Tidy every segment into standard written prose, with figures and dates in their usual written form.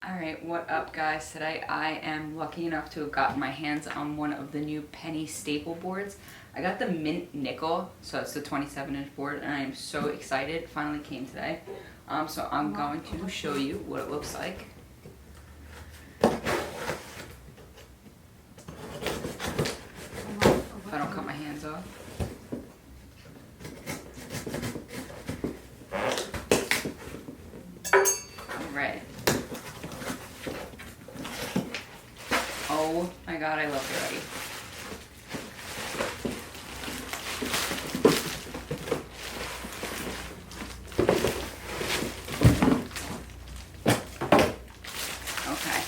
Alright, what up guys? Today I am lucky enough to have gotten my hands on one of the new penny staple boards. I got the mint nickel, so it's the 27-inch board, and I am so excited. It finally came today. So I'm going to show you what it looks like. If I don't cut my hands off. Alright. Oh my god, I love it already. Okay.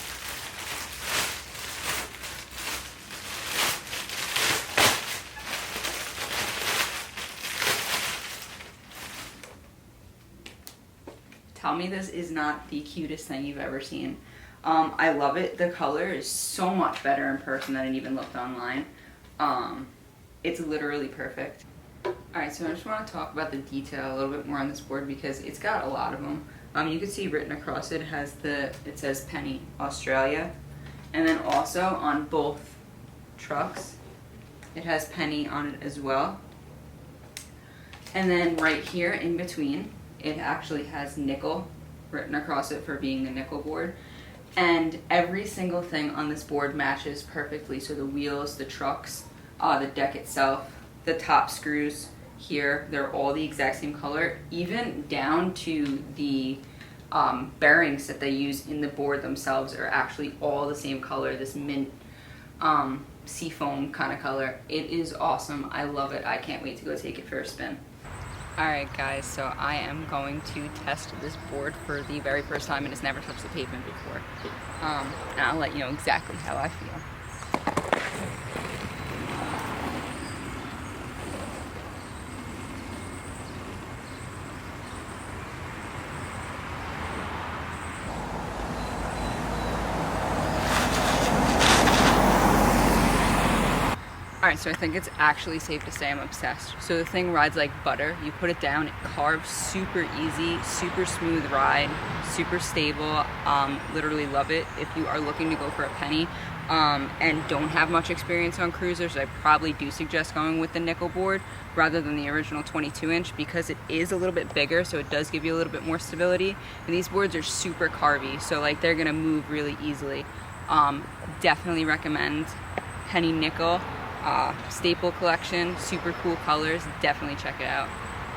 Tell me this is not the cutest thing you've ever seen. I love it. The color is so much better in person than it even looked online. It's literally perfect. Alright, so I just want to talk about the detail a little bit more on this board because it's got a lot of them. You can see written across it it says Penny Australia, and then also on both trucks it has Penny on it as well. And then right here in between it actually has nickel written across it for being the nickel board. And every single thing on this board matches perfectly. So the wheels, the trucks, the deck itself, the top screws here, they're all the exact same color, even down to the bearings that they use in the board themselves are actually all the same color, this mint seafoam kind of color. It is awesome. I love it. I can't wait to go take it for a spin. Alright guys, so I am going to test this board for the very first time, and it's never touched the pavement before. And I'll let you know exactly how I feel. Alright, so I think it's actually safe to say I'm obsessed. So the thing rides like butter. You put it down, it carves super easy, super smooth ride, super stable. Literally love it. If you are looking to go for a penny and don't have much experience on cruisers, I probably do suggest going with the nickel board rather than the original 22-inch because it is a little bit bigger, so it does give you a little bit more stability. And these boards are super carvy, so like they're gonna move really easily. Definitely recommend penny nickel. Staple collection, super cool colors, definitely check it out.